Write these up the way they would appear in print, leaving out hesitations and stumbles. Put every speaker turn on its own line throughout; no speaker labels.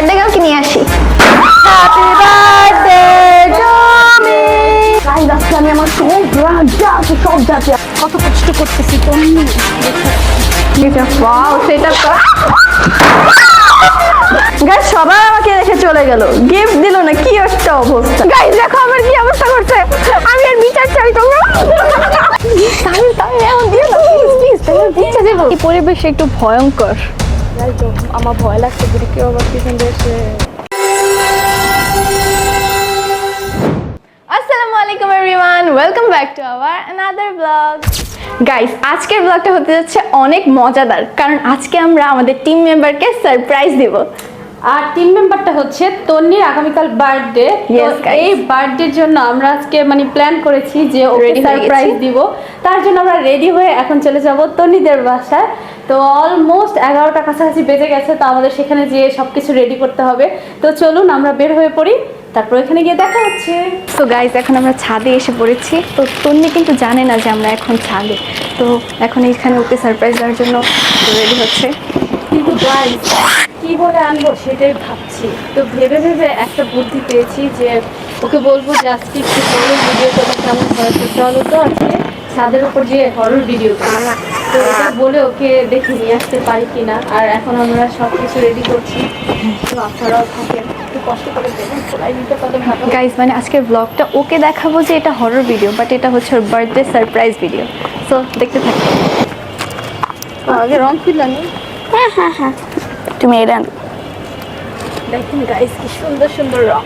Birthday গার্লকে নিয়ে আসি। Happy birthday to me. Guys আজকে আমি আমার সব রাজা সব জাতি
কত কষ্ট করতেছি তন্নি।
ওয়াও সেটা গাইস সবাই আমাকে রেখে চলে গেল, গিফট দিল না, কি একটা অবস্থা। গাইস দেখো আমার কি অবস্থা করছে, আমি আর বিচার চাই তোমরা। এই পরিবেশ একটু ভয়ঙ্কর,
আমার ভয় লাগছে যদি কেউ আবার পিছন দিয়ে এসে।
আসসালামু আলাইকুম everyone, welcome back to our another blog. Guys আজকের ব্লগটা হতে যাচ্ছে অনেক মজাদার, কারণ আজকে আমরা আমাদের টিম মেম্বারকে সারপ্রাইজ দিব।
আর টিম মেম্বারটা হচ্ছে তন্নির আগামীকাল বার্থডে। এই বার্থডের জন্য আমরা আজকে মানে প্ল্যান করেছি যে ওকে সারপ্রাইজ দিব। তার জন্য আমরা রেডি হয়ে এখন চলে যাব তন্নিদের বাসায়। তো অলমোস্ট 11টা কাছাকাছি বেজে গেছে, তো আমাদের সেখানে যেয়ে সবকিছু রেডি করতে হবে। তো চলুন আমরা বের হয়ে পড়ি, তারপর এখানে গিয়ে দেখা হচ্ছে।
তো গাইস এখন আমরা ছাদে এসে পড়েছি। তো তন্নি কিন্তু জানে না যে আমরা এখন ছাদে, তো এখন এখানে ওকে সারপ্রাইজ দেওয়ার জন্য রেডি হচ্ছে।
কিন্তু গাইস কি বলে আনবো সেটাই ভাবছি। তো ভেবে ভেবে একটা বুদ্ধি পেয়েছি যে ওকে বলবো যে আজকে একটু হরর ভিডিও করলে কেমন হয়। তো চলো তো আজকে ছাদের উপর যে হরর ভিডিও করি, তো এটা বলে ওকে দেখে নিয়ে আসতে পারি কিনা। আর এখন আমরা সব কিছু রেডি করছি, তো আপনারাও থাকেন, একটু কষ্ট করে দেখুন, খোলাই দিতে পারলে ভালো।
গাইস মানে আজকের ব্লগটা ওকে দেখাবো যে এটা হরর ভিডিও, বাট এটা হচ্ছে ওর বার্থডে সারপ্রাইজ ভিডিও। সো দেখতে থাকো।
আগে রং ফিরলানি।
হ্যাঁ তুমি এটা
দেখুন গাইস কি সুন্দর সুন্দর রং।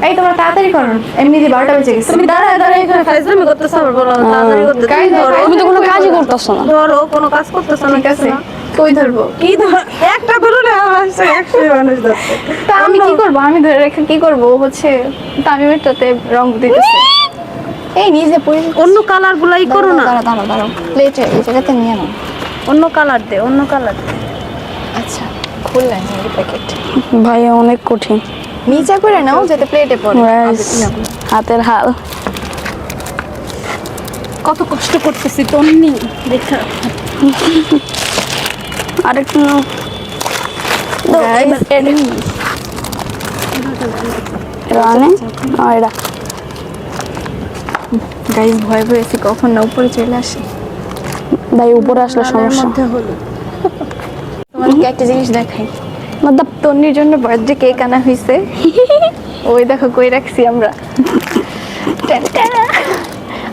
এই তোমরা তাড়াতাড়ি করো, এমনিতে 12টা বেজে গেছে।
তুমি দাঁড়ায় দাঁড়ায় এখানে ফাইজলামি করতেছ, আবার বলো তাড়াতাড়ি করতে।
গাইস তুমি তো কোনো কাজই করতেছো না।
ধরো কোনো কাজ করতেছ না।
ঠিক আছে কই ধরবো?
কি ধর একটা ধরলে আমার 100 মানুষ যাচ্ছে।
তা আমি কি করব? আমি ধরে রেখে কি করব? ও হচ্ছে তামিমেরটাতে রং দিতেছে। এই নিজে পড়ে
অন্য কালার গুলাই করো না।
দাঁড়াও প্লেটে এই জায়গাতে নিয়ে নাও।
অন্য কালার দে, অন্য কালার দে।
আচ্ছা খুললেন এই প্যাকেট।
ভাই অনেক কঠিন,
নিচে করে নাও যাতে প্লেটে পড়ে।
হাতের হাল।
কত কষ্ট করতেছি তন্নি দেখা।
আরেকটু
গাইস ভয় পেয়েছি কখন না উপরে চলে আসে।
ভাই উপরে আসলে সমস্যা।
তোমাদেরকে একটা জিনিস দেখাই, তন্নির জন্য বার্থডে কেক আনা হয়েছে। ওই দেখো কই রাখছি আমরা।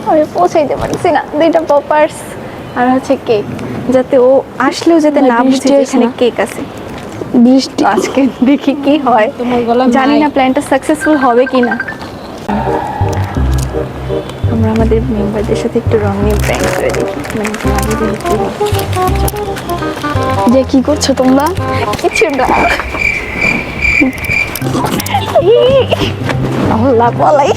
আমি পৌঁছাইতে পারছি না। 2টা পপার্স আর হচ্ছে কেক, যাতে ও আসলেও যাতে না বুঝে এখানে কেক আছে।
বৃষ্টি
আজকে দেখি কি হয়, জানি না প্ল্যানটা সাকসেসফুল হবে কিনা। আমরা আমাদের মেম্বারদের সাথে একটু রং নিয়ে প্র্যাঙ্ক করে দেখি, মানে
যে কি করছো তোমরা?
কিছু না। আল্লাহ বলাই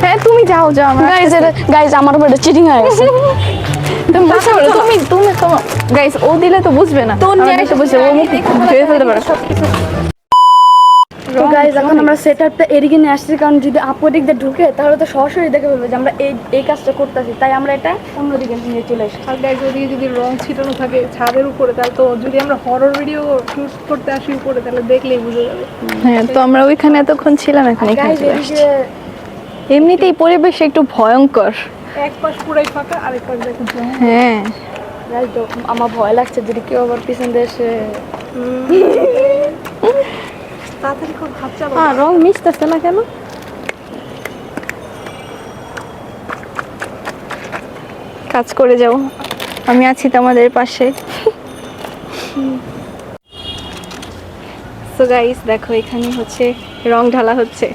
হ্যাঁ তুমি যাও
গাইজ আমার উপরে চিটিং হয়ে গেছে।
তুমি গাইস ও দিলে তো বুঝবে না, বুঝবে ও মুখ ধুয়ে ফেলতে পারে।
তো গাইজ এখন আমরা সেটআপটা এদিকে নিয়ে আসছি, কারণ যদি আপু দিক দিয়ে ঢুকে তাহলে তো সরাসরি দেখে ফেলবে যে আমরা এই কাজটা করতেছি, তাই আমরা এটা অন্যদিকে নিয়ে চলে আসি।
আর গাইজ ওদিকে যদি রং ছিটানো থাকে ছাদের উপরে, তাহলে তো যদি আমরা হরর ভিডিও শুট করতে আসি উপরে, তাহলে দেখলেই বুঝে যাবে।
হ্যাঁ তো আমরা ওইখানে এতক্ষণ ছিলাম, এখন এখানে
গাইজ
চলে আসছি।
এদিকে
এমনিতেই পরিবেশ একটু ভয়ঙ্কর।
এক পাশ পুরাই ফাঁকা, আরেক পাশ দেখুন।
হ্যাঁ
গাইজ আমার ভয় লাগছে যদি কেউ আবার পিছন দিয়ে এসে।
তাড়াতাড়ি খুব হাত চালো।
রং মিশতেছে না কেন?
কাজ করে যাও, আমি আছি তোমাদের পাশে। সো গাইস দেখো এখানে হচ্ছে রং ঢালা হচ্ছে।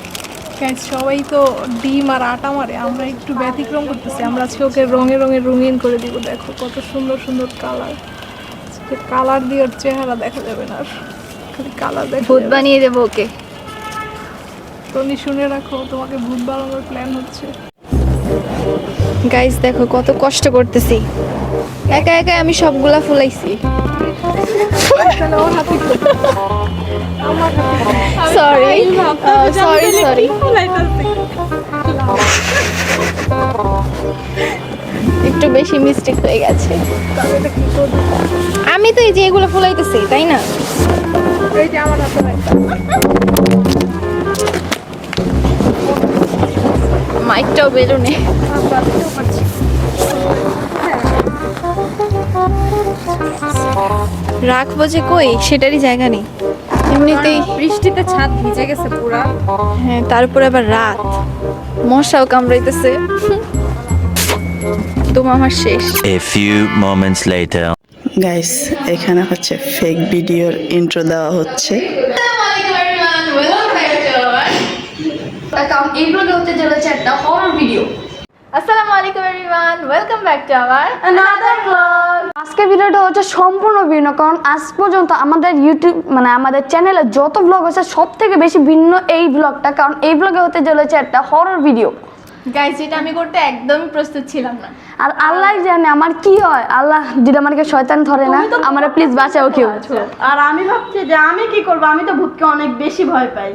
গাইজ সবাই তো ডিম আর আটা মারে, আমরা একটু ব্যতিক্রম করতেছি। আমরা আজকে ওকে রঙে রঙে রঙিন করে দিব। দেখো কত সুন্দর সুন্দর কালার। কালার দিয়ে ওর চেহারা দেখা যাবে না, আর খালি কালার দেখা
ভূত
যাবে।
বানিয়ে দেবো ওকে।
তনি শুনে রাখো, তোমাকে ভূত বানানোর প্ল্যান হচ্ছে।
গাইস দেখো কত কষ্ট করতেছি, একা একা আমি সবগুলা ফুলাইছি।
তাহলে ওর হাতে
সরি একটু বেশি মিস্টেক হয়ে গেছে। আমি তো এই যে এগুলো ফুলাইতেছি, তাই না?
এই যে আমার হাতে নাই।
মাইকটাও বেরোনে রাখবো যে কই সেটারই জায়গা নেই। এমনিতেই
বৃষ্টিতে ছাদ ভিজে গেছে পুরা।
হ্যাঁ, তারপরে আবার রাত, মশাও কামড়াইতেছে। দম আমার শেষ।
A few moments later.
Guys এখানে হচ্ছে ফেক ভিডিওর ইন্ট্রো দেওয়া হচ্ছে।
এই ব্লগে হতে চলেছে একটা হরর ভিডিও।
আসসালামু আলাইকুম everyone, welcome back to our
another blog. আজকের ভিডিওটা হচ্ছে সম্পূর্ণ ভিন্ন, কারণ আজ পর্যন্ত আমাদের ইউটিউব মানে আমাদের চ্যানেলে যত ব্লগ হয়েছে সব থেকে বেশি ভিন্ন এই ব্লগটা, কারণ এই ব্লগে হতে চলেছে একটা হরর ভিডিও।
গাইস, যেটা আমি করতে একদমই প্রস্তুত ছিলাম না।
আর আল্লাহ জানে আমার কি হয়, আল্লাহ যদি আমাকে শয়তান ধরে না, আমারে প্লিজ বাঁচাও কেউ।
আর আমি ভাবছি যে আমি কি করব, আমি তো ভূতকে অনেক বেশি ভয় পাই।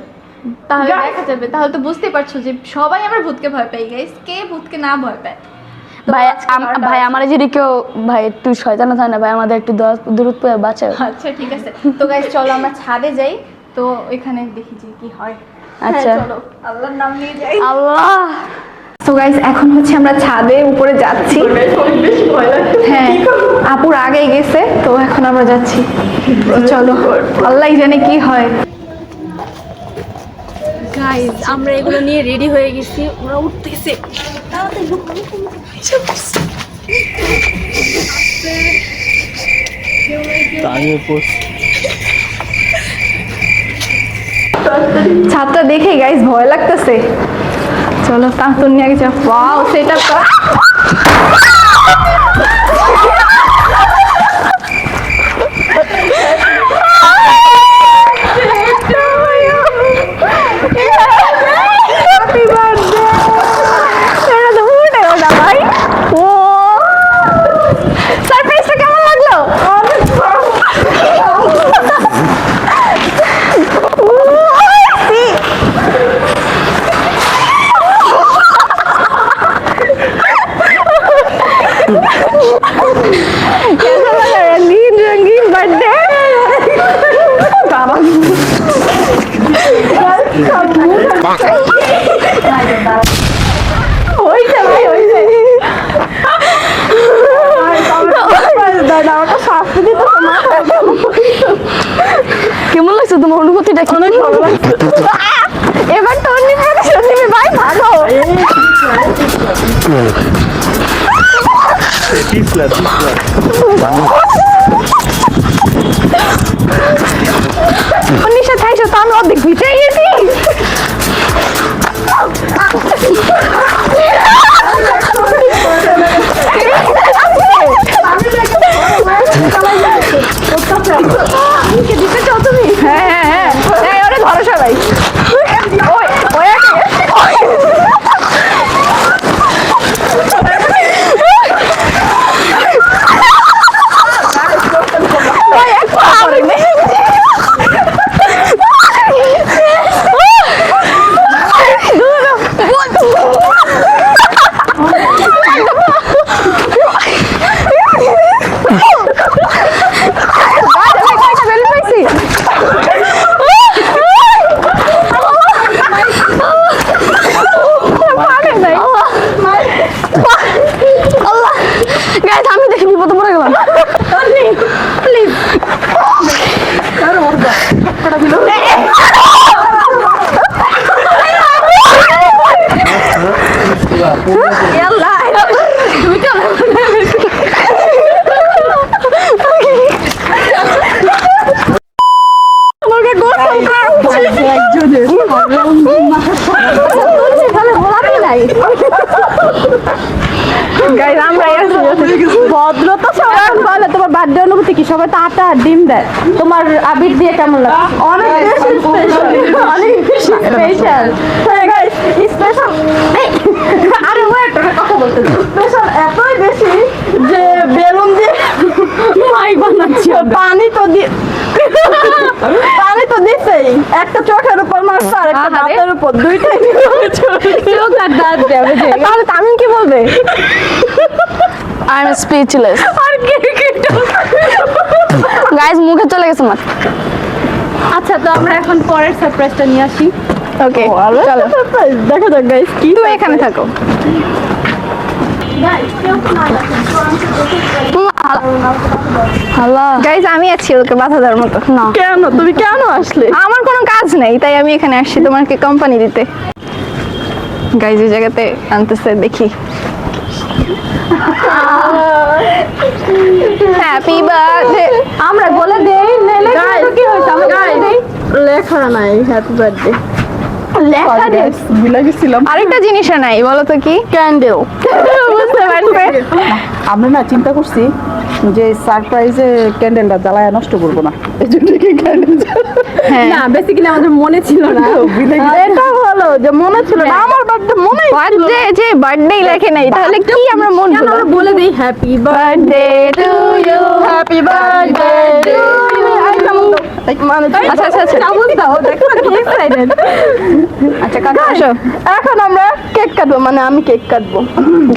তাহলে দেখা যাবে, তাহলে তো বুঝতেই পারছো যে সবাই আমরা ভূতকে ভয় পাই। গাইস, কে ভূতকে না ভয় পায়?
ভাই ভাই আমার যদি কেউ ভাই একটু শয়তান ধরে না ভাই, আমাদের একটু দূরত্ব পেয়ে বাঁচাও।
আচ্ছা ঠিক আছে, তো গাইস চলো আমরা ছাদে যাই, তো এখানে দেখি যে কি হয়।
আচ্ছা
চলো আল্লাহর নাম নিয়ে যাই।
আল্লাহ।
তো গাইস এখন হচ্ছে আমরা ছাদে উপরে যাচ্ছি। হ্যাঁ, আপুর আগেই গেছে, তো এখন আমরা যাচ্ছি। তো চলো, আল্লাহই জানে কি হয়।
গাইস আমরা এগুলো নিয়ে রেডি হয়ে গেছি, ওরা উঠতেছে।
ছাদটা দেখে গাইস ভয় লাগতেছে। চলো তান্তন নিয়ে গেছে। ওয়াও, সেটা তো
কেমন লাগছে তোমার অনুভূতিটা? অনেক ভালো লাগছে।
এবার তোর নিবে ভাই, ভালো। উনিশশো থাইশো তো আমি অর্ধেক ভিতরে গেছি। তুমি হ্যাঁ হ্যাঁ হ্যাঁ হ্যাঁ, ওরে ধরো সবাই।
আমি দেখি বিপদে পড়ে গেলাম। প্লিজ
ভদ্রতা সবাই বলে তোমার বার্থডে অনুভূতি কি? সবাই তো আটা আর ডিম দেয়। তোমার আবির দিয়ে কেমন লাগে? অনেক বেশি স্পেশাল, অনেক বেশি স্পেশাল। স্পেশাল আরে ওয়েট, কথা বলতে স্পেশাল এতই বেশি যে বেলুন দিয়ে মাইক বানাচ্ছি। পানি তো দিচ্ছে, দুইটাই, একটা চোখের উপর মারছে আর একটা
আহারে।
দাঁতের উপর, দুইটাই
চোখ আর দাঁত দেবে যে
তাহলে তামিম কি বলবে?
আই এম স্পিচলেস
আর কে
গাইস, মুখে চলে গেছে আমার।
আচ্ছা, তো আমরা এখন পরের সারপ্রাইজটা নিয়ে আসি।
ওকে চলো
দেখা যাক গাইস কি
তুমি এখানে থাকো।
হ্যালো
গাইজ আমি আছি ওকে বাধা দেওয়ার মতো।
না,
কেন তুমি কেন আসলে?
আমার কোনো কাজ নেই তাই আমি এখানে আসছি তোমাকে কোম্পানি দিতে। গাইজ এই জায়গাতে আনতেছে দেখি। Happy birthday.
আমরা বলে দেই নেলে কি হইছে? আমরা বলে দেই
লেখা নাই হ্যাপি বার্থডে,
লেখা দেই।
ভুলে গেছিলাম।
আরেকটা জিনিসও নাই, বলো তো কি?
ক্যান্ডেল।
বুঝতে পারছে?
আমরা না চিন্তা করছি যে সারপ্রাইজে ক্যান্ডেলটা জ্বালায় নষ্ট করবো না, এই জন্য কি ক্যান্ডেল
না, বেসিক্যালি আমাদের মনে ছিল না।
এটা ভালো যে মনে ছিল না, আমার বার্থডে মনে
বার্থডে যে বার্থডে লেখে নাই তাহলে কি আমরা মন
কেন আমরা বলে দেই happy
birthday to you.
Happy birthday to you. মানে
আচ্ছা আচ্ছা আচ্ছা
দাও, দেখো কি এক্সাইটেড।
আচ্ছা কাকা আসো।
এখন আমরা কেক কাটবো, মানে আমি কেক কাটবো।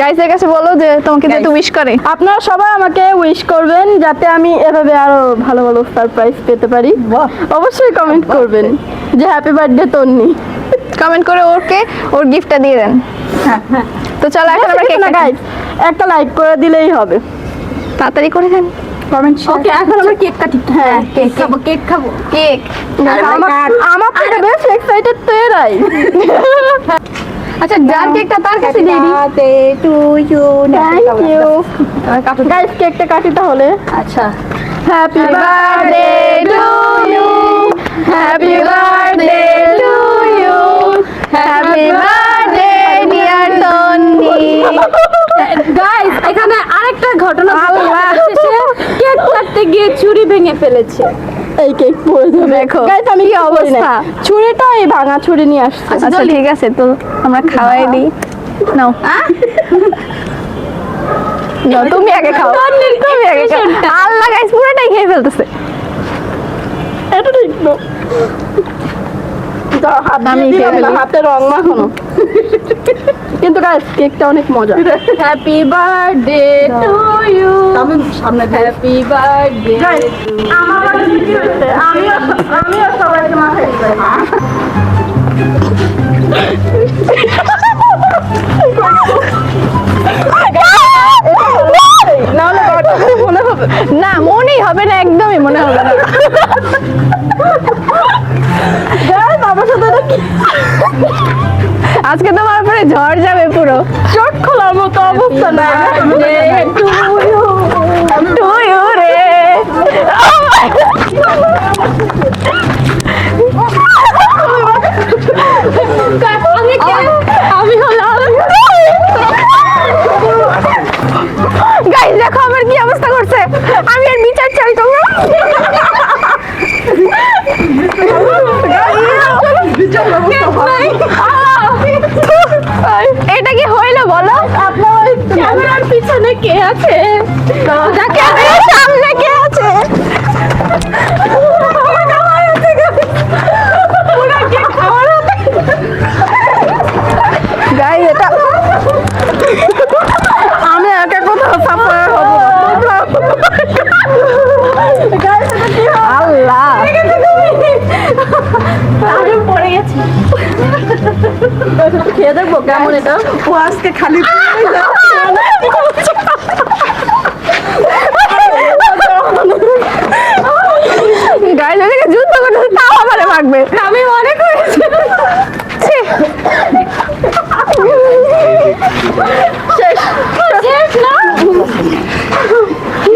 গাইজের কাছে বলো যে তোমাকে যেহেতু উইশ করে।
আপনারা সবাই আমাকে উইশ করবেন যাতে আমি এভাবে আরো ভালো ভালো সারপ্রাইজ পেতে পারি। অবশ্যই কমেন্ট করবেন যে হ্যাপি বার্থডে তন্নি।
কমেন্ট করে ওকে ওর গিফটটা দিয়ে দেন। তো চলো এখন আমরা কেক কাটি।
গাইস একটা লাইক করে দিলেই হবে।
তাড়াতাড়ি করে দেন
কমেন্ট
ওকে, এখন আমরা কেক কাটি। হ্যাঁ, কেক খাবো, কেক খাবো।
কেক।
আমার থেকে বেশি এক্সাইটেড তো এরাই।
আচ্ছা যার কেকটা তার কাছে দিয়ে দিই।
To you.
Thank you guys, কেকটা কাটি তাহলে।
আচ্ছা
happy
birthday to you, happy birthday to you, happy birthday dear Tonni.
Guys, এখানে আরেকটা ঘটনা
আল্লাহ।
কেক কাটতে গিয়ে ছুরি ভেঙে ফেলেছে।
এই কেক পড়ে যাবে।
দেখো
গাইস আমি কি
অবস্থা।
অবস্থা, ছুরিটা এই ভাঙা ছুরি নিয়ে আসছে।
আচ্ছা ঠিক আছে, তো আমরা খাওয়াই দিই। নাও নাও, তুমি আগে খাও। তুমি আগে খাও। আল্লাহ গাইস পুরোটাই খেয়ে ফেলতেছে।
এটা ঠিক না। দাও, হাত
আমি
দিয়ে
খেয়ে
দিলাম না,
ফেলি।
হাতে রং মাখানো। কিন্তু গাইস কেকটা অনেক মজা।
হ্যাপি বার্থডে টু ইউ,
আমি সামনে দিয়ে
হ্যাপি বার্থডে।
আমার বাড়িতে কি হয়েছে? আমিও সবাইকে মাথায় দিই। নাহলে বার্থডে মনে হবে
না মনেই হবে না, একদমই মনে হবে না।
গাইস আমার সাথে এটা কি
আজকে তোমার উপরে ঝড় যাবে পুরো।
চোখ খোলার মতো অবস্থা না।
টু ইউ রে।
আমি হলাম
গাইস দেখো আমার কি অবস্থা করছে, আমি আর বিচার চাই তোমরা। এটা কি হইলো বলো?
আপনার
ক্যামেরার পিছনে কে আছে?
ক্যামেরার সামনে কে আছে? গাইস এটা
আমি একা কোথাও সাফার হব না। গাইস এটা কি হয়?
আল্লাহ
আমি পড়ে গেছি।
খেয়ে দেখবো কেমন এটা।
ও আজকে খালি
গাইস ওদিকে যুদ্ধ করতেছে তাও আমারে মারবে।
আমি মনে করেছি
ছি।
শেষ না।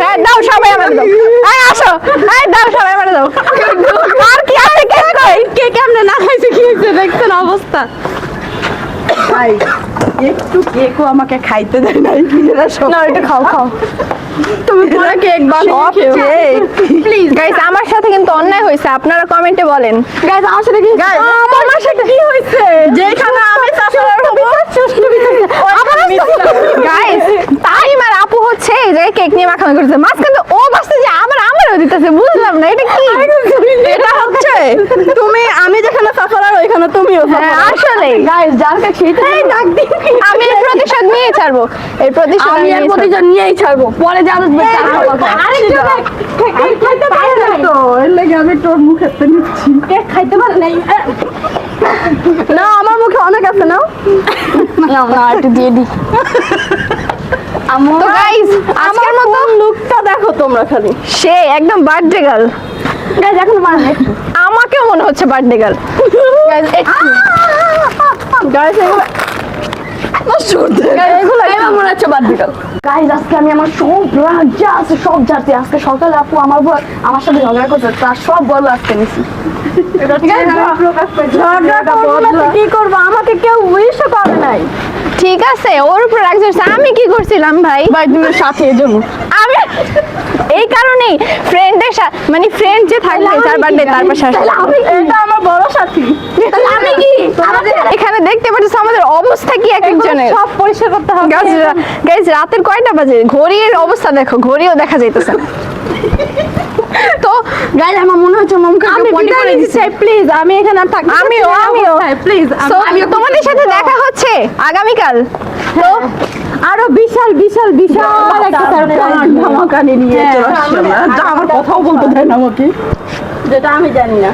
হ্যাঁ দাও সবাই আমারে দাও। এই আসো, এই দাও সবাই আমারে দাও। আর কি আছে কেক কই?
কে কেমনে না খাইছে কি হয়েছে দেখছেন অবস্থা।
ভাই একটু কেকও আমাকে খাইতে দেয় নাই, এরা সব
না এটা খাও খাও।
তুমি পুরো কেক বানিয়ে খেও।
প্লিজ গাইস আমার সাথে কিন্তু অন্যায় হয়েছে, আপনারা কমেন্টে বলেন।
গাইস আমার সাথে কি আমার সাথে কি হয়েছে? যেখানে আমি সাফার হব
গাইস তাইম আর আপু হচ্ছে এই জায়গায় কেক নিয়ে মাখামাখি করতেছে, মাঝখানে ও বাসতে যে আবার আমারও দিতেছে, বুঝলাম না এটা কি।
এটা হচ্ছে তুমি
হ্যাঁ আসলে
গাইস যার কাছে
আমি এর প্রতিশোধ নিয়ে ছাড়বো, এর প্রতিশোধ
আমি এর প্রতিশোধ নিয়েই ছাড়বো, পরে যা দেখবে তা খাবো।
খাইতে পারে না তো, এর লাগে আমি তোর মুখে নিচ্ছি।
কেক খাইতে পারে নাই।
না আমার মুখে অনেক আছে, নাও নাও না একটু দিয়ে দি।
তো গাইস আজকের মতো
লুকটা দেখো তোমরা খালি।
সে একদম বার্থডে গার্ল।
গাইস এখন মানে একটু
আমাকেও মনে হচ্ছে বার্থডে গার্ল।
গাইস এগুলো এগুলো মনে হচ্ছে বাদ দিল। গাইস আজকে আমি আমার সব রাগ যা আছে সব জাতি, আজকে সকালে আপু আমার বল আমার সাথে ঝগড়া করছে, তার সব বল আজকে নিছি।
কি করবো, আমাকে কেউ উইশ করে নাই।
ঠিক আছে, ওর উপর রাগ হচ্ছে। আমি কি করছিলাম ভাই?
বার্থডের সাথে এজন্য
আমি এই কারণেই ফ্রেন্ডের সাথে, মানে ফ্রেন্ড যে থাকবে তার বার্থডে তার পাশে আসে।
এটা আমার বড় সাথী।
তাহলে আমি কি
এখানে দেখতে পাচ্ছ আমাদের অবস্থা কি এক একজনের।
সব পরিষ্কার করতে হবে।
গাইস রাতের কয়টা বাজে? ঘড়ির অবস্থা দেখো, ঘড়িও দেখা যাইতেছে না। তো
গাইস আমার মনে হচ্ছে মমকে
আমি বিদায় নিতে চাই, প্লিজ। আমি এখানে আর থাকতে
আমিও
প্লিজ।
So, তোমাদের সাথে দেখা হচ্ছে আগামীকাল। তো
আরো বিশাল বিশাল বিশাল একটা সারপ্রাইজ
ধামাকা নিয়ে চলে আসছি আমরা। যা আমার কথাও বলতে দেয় না আমাকে।
যেটা আমি জানি না।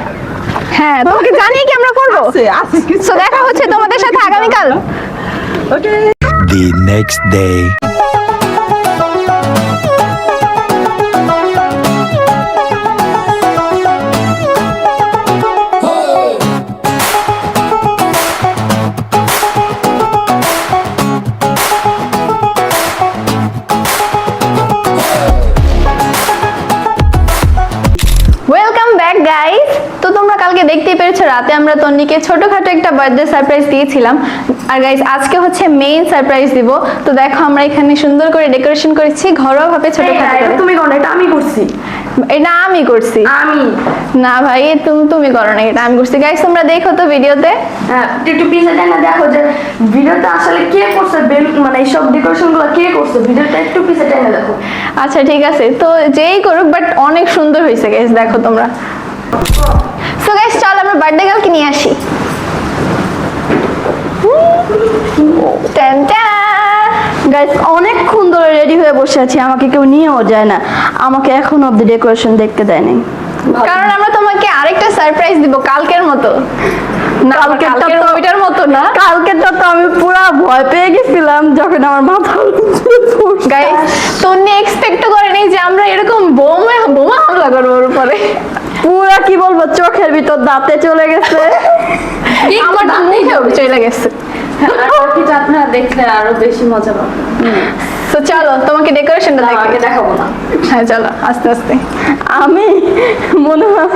হ্যাঁ, তোমাকে জানিয়ে কি আমরা করবো?
আছে কিছু।
So, দেখা হচ্ছে তোমাদের সাথে আগামীকাল।
ওকে।
The next day.
Welcome back guys. তো তোমরা কালকে দেখতেই পেরেছো রাতে আমরা তন্নিকে ছোটখাটো একটা বার্থডে সারপ্রাইজ দিয়েছিলাম, আর গাইস আজকে হচ্ছে মেইন সারপ্রাইজ দিব। তো দেখো আমরা এখানে সুন্দর করে ডেকোরেশন করেছি ঘরোয়া ভাবে ছোটখাটো করে।
তুমি কোন? এটা আমি করছি।
এটা আমি করছি।
আমি
না ভাই, তুমি করো না, এটা আমি করছি। গাইস তোমরা দেখো তো ভিডিওতে।
একটু পিছে না দেখো যে ভিডিওটা আসলে কে করছে, মানে এইসব ডেকোরেশন গুলো কে করছে, ভিডিওটা একটু পিছে টেনে দেখো।
আচ্ছা ঠিক আছে, তো যেই করুক বাট অনেক সুন্দর হয়েছে গাইস, দেখো তোমরা। সো গাইস চল আমরা বার্থডে গার্লকে নিয়ে আসি। টান টান।
গাইস অনেকক্ষণ ধরে রেডি হয়ে বসে আছি, আমাকে কেউ নিয়েও যায় না, আমাকে এখন অব্দি ডেকোরেশন দেখতে দেয়নি।
কারণ আমরা তোমাকে আরেকটা সারপ্রাইজ দিব কালকের মতো। না
কালকেরটা
কালকের
তো-
ওইটার মতো না।
কালকেটা তো আমি পুরো ভয় পেয়ে গেছিলাম যখন আমার মাথা
গাইস তন্নি এক্সপেক্ট করেনি যে আমরা এরকম বোমা হামলা করবো ওর উপরে।
পুরা কি বলবো, চোখের ভিতর দাঁতে চলে গেছে।
আমার তো মুখেও চলে গেছে।
আপনারা দেখলে আরো বেশি মজা পাবেন।
তো চলো তোমাকে ডেকোরেশনটা
আগে দেখাবো না।
হ্যাঁ চলো আস্তে আস্তে।
আমি মনে হয়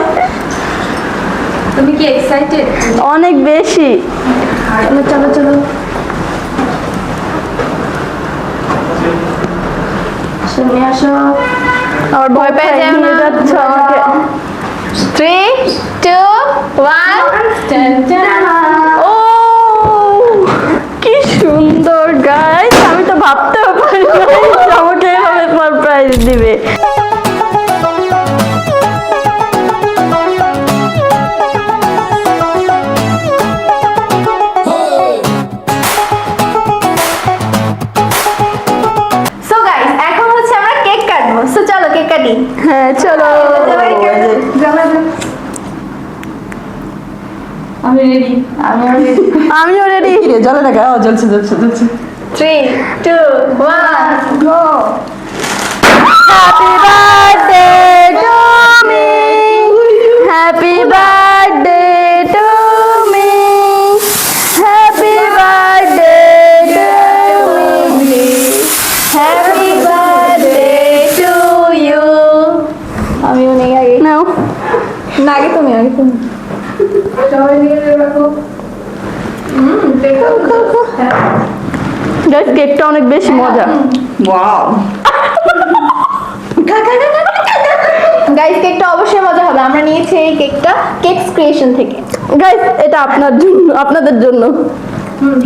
তুমি কি এক্সাইটেড?
অনেক বেশি। চলো চলো চলো শুনে আসো।
আবার ভয় পেয়ে যাও না।
যাচ্ছ আমাকে।
3 2 1।
ও কি সুন্দর গাইস, আমি তো ভাবতেও পারি না আমাকে এভাবে সারপ্রাইজ দিবে।
সো গাইস এখন হচ্ছে আমরা কেক কাটবো। সো চলো কেক কাটি।
হ্যাঁ চলো।
আমি রেডি।
আমিও রেডি।
কি রে জ্বলে না গাও? জ্বলছে জ্বলছে জ্বলছে।
3 2 1 গো।
Happy birthday to me, happy birthday to me, happy birthday to me,
happy birthday to you. আমিও নেই আগে।
নাও।
না আগে তুমি, আগে তুমি। সবাই নিয়ে রাখো। দেখো
গাইস কেকটা অনেক বেশি মজা।
ওয়াও।
গাইস কেকটা অবশ্যই মজা হবে। আমরা নিয়েছি এই কেকটা কেকস ক্রিয়েশন থেকে।
গাইস এটা আপনার জন্য, আপনাদের জন্য।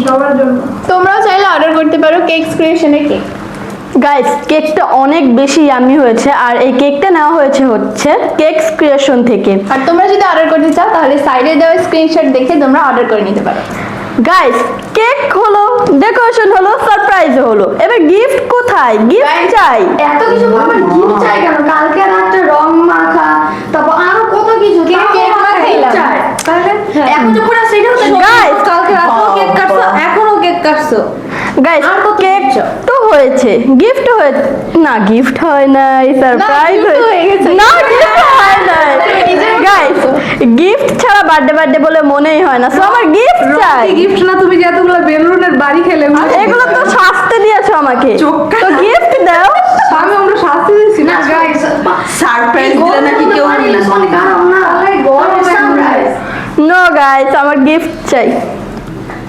সবার জন্য। তোমরাও চাইলে অর্ডার করতে পারো কেকস ক্রিয়েশনের কেক।
গাইস কেকটা অনেক বেশি ইয়ামি হয়েছে, আর এই কেকটা নেওয়া হচ্ছে কেকস ক্রিয়েশন থেকে।
আর তোমরা যদি অর্ডার করতে চাও তাহলে সাইডে দেওয়া স্ক্রিনশট দেখে তোমরা অর্ডার করে নিতে পারো।
গাইস কেক হলো, ডেকোরেশন হলো, সারপ্রাইজ হলো, এবার গিফট কোথায়? গিফট চাই।
এত কিছু আমার গিফট চাই কেন? কালকে রাতে রং মাখা, তারপর আরো কত কিছু কেক মাখাইলাম। এখন তো পুরো সেটাও
গাইস
কালকে রাতেও কেক কাটছো, এখনো কেক কাটছো।
গাইস কেক তো হয়েছে, গিফট হয়েছে না? গিফট হয় নাই, সারপ্রাইজ হয়ে গেছে না, গিফট হয় নাই। গাইস গিফট ছাড়া বার্থডে বলে মনেই হয় না, সো আমার গিফট চাই।
গিফট না, তুমি যে এতগুলো বেলুনের বাড়ি খেলে
এগুলো তো শাস্তি দিয়েছো আমাকে, তো গিফট দাও।
আমি আমরা শাস্তি দিচ্ছি না গাইস।
সারপ্রাইজ দিলে নাকি কেউ
নো গাইস আমার গিফট চাই।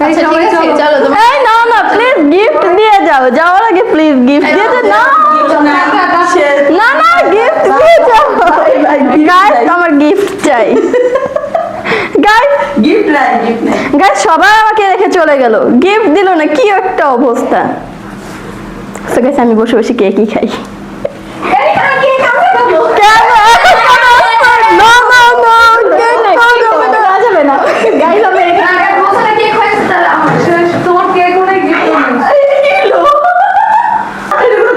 আচ্ছা ঠিক আছে, চলো তোমরা
এই না প্লিজ গিফট দিয়ে যাও, যাওয়ার আগে প্লিজ গিফট দিয়ে যাও। না গিফট দিয়ে যাও গাইস, আমার গিফট চাই। গাইস
গিফট নাই,
গাইস সবাই আমাকে রেখে চলে গেল, গিফট দিল না, কি একটা অবস্থা। সো গাইস আমি বসে বসে কেকই খাই। কেন? না
যাবে না গাইস, আমি এখানে বসে কেক খাইছি তাহলে আমার
তোমার কেক অনেক গিফট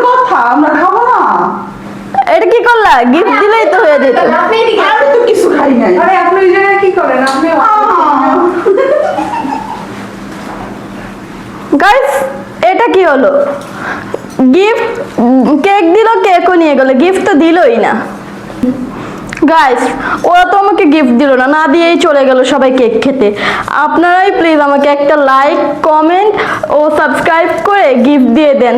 কথা আমরা খাবো না।
এটা কি করলা? গিফট দিলেই তো হয়ে যেত।
আপনি এদিকে
আমি তো কিছু খাই নাই।
আরে আপনি এই জায়গায় কি করেন? আপনি
গাইস এটা কি হলো? গিফট কেক দিল, কেকও নিয়ে গেল, গিফট তো দিলই না। গাইস ওরা তো আমাকে গিফট দিল না, না দিয়েই চলে গেল সবাই কেক খেতে। আপনারাই প্লিজ আমাকে একটা লাইক, কমেন্ট ও সাবস্ক্রাইব করে গিফট দিয়ে দেন,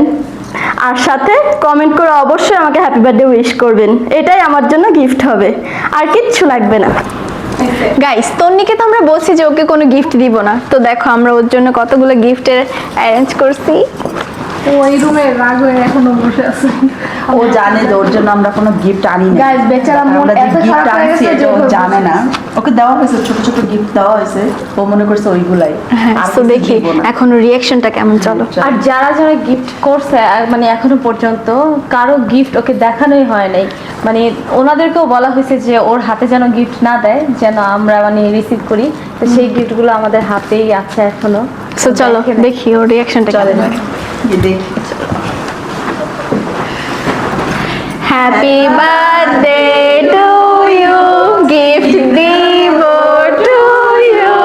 আর সাথে কমেন্ট করে অবশ্যই আমাকে হ্যাপি বার্থডে উইশ করবেন, এটাই আমার জন্য গিফট হবে, আর কিচ্ছু লাগবে না।
গাইস তন্নিকে তো আমরা বলছি যে ওকে কোনো গিফট দিব না, তো দেখো আমরা ওর জন্য কতগুলো গিফটের অ্যারেঞ্জ করছি।
ওই রুমে রাগ হয়ে এখনো বসে আছে।
ও জানে যে ওর জন্য আমরা কোনো গিফট আনি না।
গাইস বেচারা মন
আমরা যে
এত
গিফট
খারাপ হয়ে
আনছি
গেছে
এটা
যে
ও
ওকে
জানে না। ওকে দেওয়া হয়েছে, ছোট ছোট গিফট দেওয়া হয়েছে, ও মনে করছে ওইগুলাই। আর
তো
কিছু
দেখি
দিব না।
এখন রিঅ্যাকশনটা কেমন, চলো।
আর যারা গিফট করছে মানে এখনো পর্যন্ত কারো গিফট ওকে দেখানোই হয় নাই, মানে ওনাদেরকেও বলা হয়েছে যে ওর হাতে যেন গিফট না দেয়, যেন আমরা মানে রিসিভ করি, তো সেই গিফটগুলো আমাদের হাতেই আছে এখনো।
সো চলো দেখি ওর রিঅ্যাকশনটা কেমন হয়। Happy birthday to you, gift দিব টু ইউ।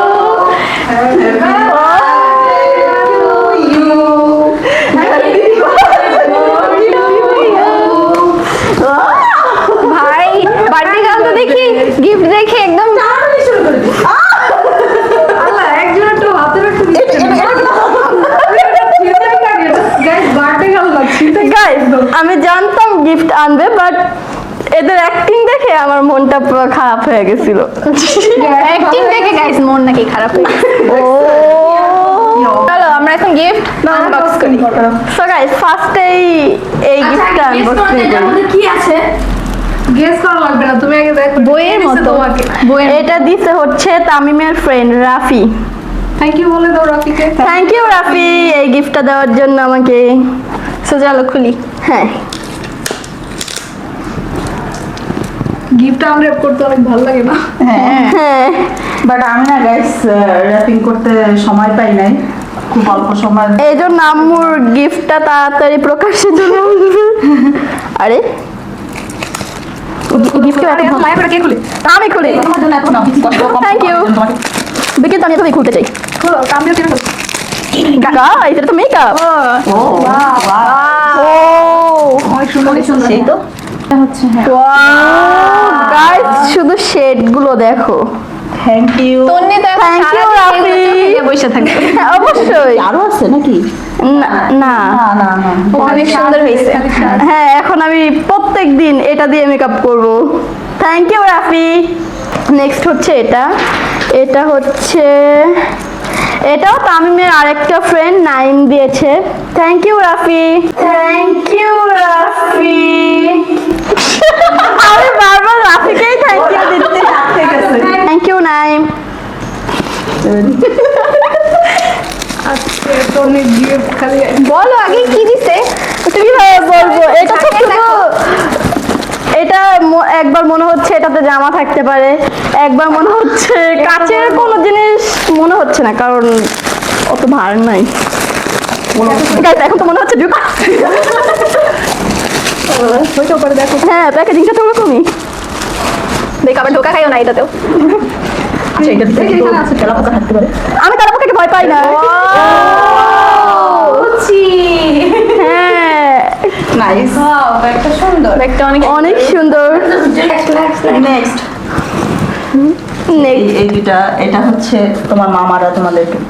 ভাই বার্থডে গার্ল তো দেখি গিফট দেখে একদম
আল্লাহ একজন একটু হাতে রাখতে দিচ্ছে গাইস। বার্থডে গার্ল লাগছে
গাইস আমি জানতাম গিফট আনবে, বাট এদের অ্যাক্টিং দেখে আমার মনটা পুরো খারাপ হয়ে গেছিল।
অ্যাক্টিং দেখে গাইস মন নাকি খারাপ হয়ে গেছে। চলো আমরা এখন গিফট আনবক্স করি।
সো গাইস ফার্স্টেই এই গিফটটা আনবক্সিং করি।
কি আছে?
গেস করা লাগবে না, তুমি আগে দেখো
বইয়ের মতো
তোমাকে।
বইয়ের
এটা দিছে হচ্ছে তামিমের ফ্রেন্ড রাফি।
থ্যাংক ইউ বলে দাও রাফিকে।
থ্যাংক ইউ রাফি এই গিফটটা দেওয়ার জন্য আমাকে।
সো চলো খুলি।
হ্যাঁ
গিফট আনর‍্যাপ করতে অনেক ভালো লাগে না?
হ্যাঁ
বাট আমি না গাইস র্যাপিং করতে সময় পাই নাই, খুব অল্প সময়।
এই জন্য আম্মুর গিফটটা তাড়াতাড়ি প্রকাশ্যে চলে আসবে। আরে গিফট
মায়া করে কে খুলে?
আমি খুলি।
তোমার জন্য এত না
Thank you. বিকেল তো আমি এভাবেই খুলতে চাই।
খোলো, কামিও কিনে খোলো।
গাইস এটা তো মেকআপ।
ও
ও
অনেক সুন্দর সুন্দর।
সেই তো
গাইস শুধু শেড গুলো দেখো।
Thank you.
তন্নি তো এখন
Thank you,
সারাদিন
রাফি।
এগুলো চোখে দিয়ে বসে থাকবে।
অবশ্যই।
আরো আছে নাকি?
না
না না না
অনেক সুন্দর হয়েছে।
হ্যাঁ এখন আমি প্রত্যেক দিন এটা দিয়ে মেকআপ করব। Thank you Rafi. নেক্সট হচ্ছে এটা হচ্ছে এটাও তামিমের আরেকটা ফ্রেন্ড নাইম দিয়েছে। Thank you Rafi. Thank you Rafi. আমি বারবার রাফিকেই থ্যাংক ইউ দিচ্ছি। Thank you Naim.
আজকে তো অনেক গিফট খালি
বলো আগে কি দিছে?
কিভাবে বলবো, এটা তো শুধু এটা একবার মনে হচ্ছে এটাতে জামা থাকতে পারে, একবার মনে হচ্ছে কাচের কোনো জিনিস মনে হচ্ছে না, কারণ অত ভার নাই। Guys, এখন তো মনে হচ্ছে জুতা। হ্যাঁ, প্যাকেজিংটা তো ওরকমই।
দেখ আবার ঢোকা খাইও না এটাতেও।
আমি তারা পক্ষে ভয় পাই না। হ্যাঁ,
নাইস।
একটা সুন্দর
দেখতে অনেক
অনেক সুন্দর।
নেক্সট এই দুটা, এটা হচ্ছে তোমার মামারা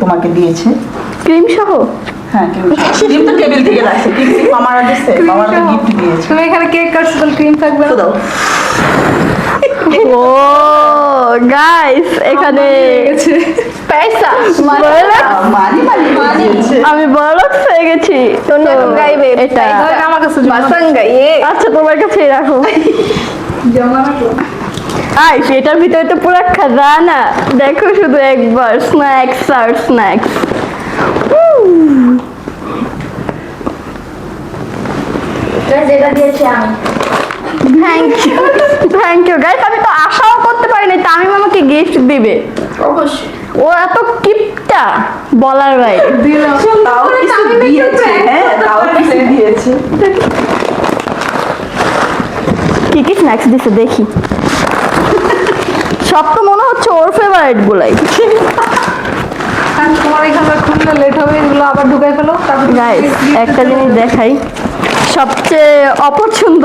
তোমাকে দিয়েছে।
ক্রিম সহ।
হ্যাঁ, ক্রিম তো টেবিল থেকে রাখছে, ক্রিম মামারা দিচ্ছে, মামারা গিফট দিয়েছে।
তুমি এখানে কেক কাটছো, তাহলে ক্রিম থাকবে না?
দাও।
ও গাইস, এখানে
পয়সা
মানি দিয়েছে।
আমি বড়লোক হয়ে গেছি।
তোমরা এখন গাইবে
এটা
আমার কাছে বাসাঙ্গা
আচ্ছা, তোমার কাছেই রাখো। আই এটার ভিতরে তো পুরো খাজানা, দেখো শুধু একবার। স্ন্যাক্স আর স্ন্যাক্স। Thank you guys. আমি তো আশাও করতে পারিনি তামিম আমাকে গিফট দিবে।
অবশ্যই।
ও এত কিপটা বলার বাইরে।
তাও কিছু দিয়েছে, হ্যাঁ তাও কিছু দিয়েছে।
কি কি স্ন্যাক্স দিছে দেখি। সব তো মনে হচ্ছে ওর ফেভারিট গুলাই।
তোমার এখানে খুললে লেট হবে, এগুলো আবার ঢুকাই ফেলো। তারপর
গাইস, একটা জিনিস দেখাই। সবচেয়ে অপছন্দ,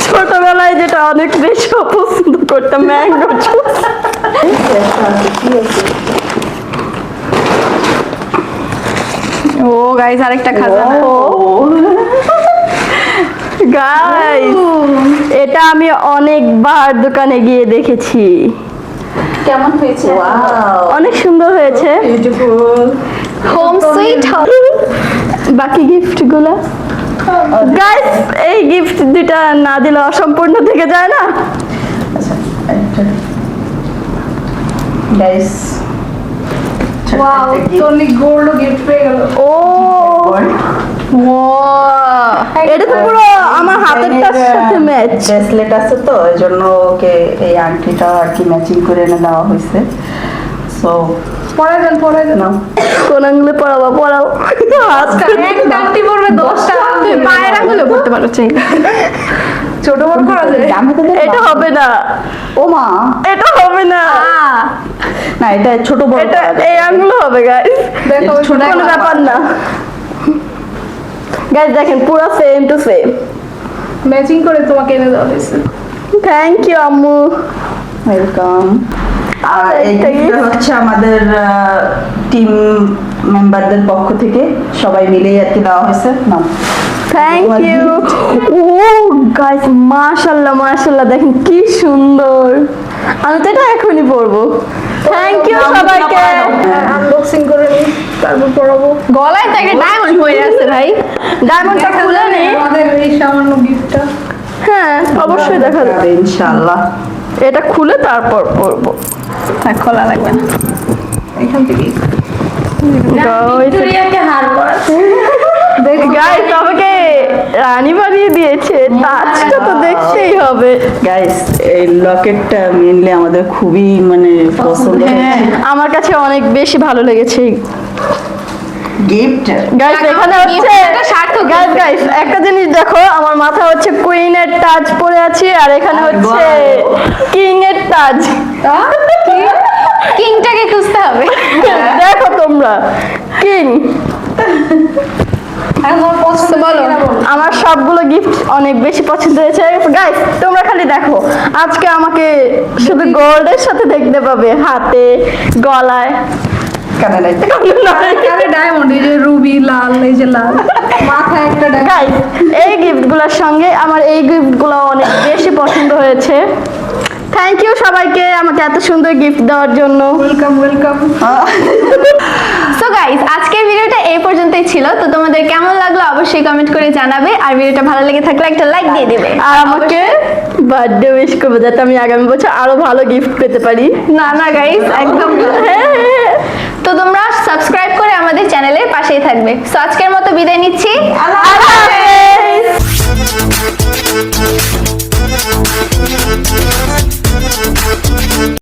ছোটবেলায় যেটা অনেক বেশি অপছন্দ করতাম, ম্যাঙ্গো জুস।
ও গাইস আরেকটা খাজানা।
গাইস, এটা আমি অনেকবার দোকানে গিয়ে দেখেছি।
কেমন হয়েছে?
অনেক সুন্দর হয়েছে।
বিউটিফুল।
হোম সুইট
বাকি গিফট গুলা গাইস, এই গিফট দুটা না দিলে অসম্পূর্ণ থেকে যায় না।
Guys,
wow, Tony gold gift পেয়ে গেল।
ও এটা তো পুরো আমার হাতেরটার সাথে ম্যাচ।
ব্রেসলেট আছে তো, এই জন্য ওকে এই আংটিটা আর কি ম্যাচিং করে এনে দেওয়া হয়েছে। সো
পরে দেন
নাও।
কোন আঙ্গুলে পড়াবো? পড়াও।
একটা আংটি পড়বে 10টা।
তুমি পায়ের আঙ্গুলে পড়তে পারো চাই।
ছোট বড় করা যায়।
এটা হবে না,
ও মা,
এটা হবে না।
না এটা ছোট বড়
এটা
করা যায়।
এই আঙ্গুল হবে গাইস,
দেখো
কোনো ব্যাপার না। গাইস দেখেন, পুরো সেম টু সেম।
ম্যাচিং করে তোমাকে এনে দেওয়া হয়েছে।
থ্যাংক ইউ আম্মু।
ওয়েলকাম। আর এই
একটা
গিফটটা হচ্ছে আমাদের টিম মেম্বারদের পক্ষ থেকে সবাই মিলেই আর কি দেওয়া হয়েছে। নাও।
Thank you. ও গাইস, মাশাআল্লাহ মাশাআল্লাহ, দেখেন কি সুন্দর। আমি তো এটা এখনই পরবো। থ্যাংক ইউ সবাইকে।
আনবক্সিং করে নিই, তারপর পড়াবো।
গলায় তো একটা ডায়মন্ড হয়ে আছে ভাই।
ডায়মন্ডটা খুলে নে।
আমাদের এই সামান্য গিফটটা।
হ্যাঁ, অবশ্যই দেখা যাবে।
ইনশাআল্লাহ।
এটা খুলে তারপর পরবো।
না খোলা লাগবে না।
এখান থেকে
গাইস, আমাকে রানী বানিয়ে দিয়েছে, টাচটা তো দেখতেই হবে।
গাইস, এই লকেটটা মেইনলি আমাদের খুবই মানে পছন্দ
হ্যাঁ, আমার কাছে অনেক বেশি ভালো লেগেছে।
গিফট।
গাইস, এখানে হচ্ছে
এটা সার্থক।
গাইস একটা জিনিস দেখো, আমার মাথা হচ্ছে কুইনের তাজ পরে আছি, আর এখানে হচ্ছে কিং এর তাজ।
কিংটাকে খুঁজতে হবে।
দেখো তোমরা, কিং।
বলো।
আমার সবগুলো গিফট অনেক বেশি পছন্দ হয়েছে। গাইস, তোমরা খালি দেখো, আজকে আমাকে শুধু গোল্ডের সাথে দেখতে পাবে, হাতে, গলায়।
কানে নাই।
আরে ডায়মন্ড, এই যে রুবি লাল, এই যে লাল, মাথায় একটা ডায়মন্ড।
গাইস, এই গিফটগুলোর সঙ্গে আমার এই গিফটগুলো অনেক বেশি পছন্দ হয়েছে। থ্যাংক ইউ সবাইকে আমাকে এত সুন্দর গিফট দেওয়ার জন্য।
Welcome welcome.
সো গাইস, আজকের ভিডিওটা এই পর্যন্তই ছিল। তো তোমাদের কেমন লাগলো অবশ্যই কমেন্ট করে জানাবে, আর ভিডিওটা ভালো লেগে থাকলে একটা লাইক দিয়ে দিবে।
আর আমাকে বার্থডে উইশ করবে, যাতে আমি আগামী বছর আরো ভালো গিফট পেতে পারি।
না না গাইস, একদম না। তো তোমরা সাবস্ক্রাইব করে আমাদের চ্যানেলের পাশেই থাকবে। সো আজকের মতো বিদায় নিচ্ছি।
আল্লাহ হাফেজ।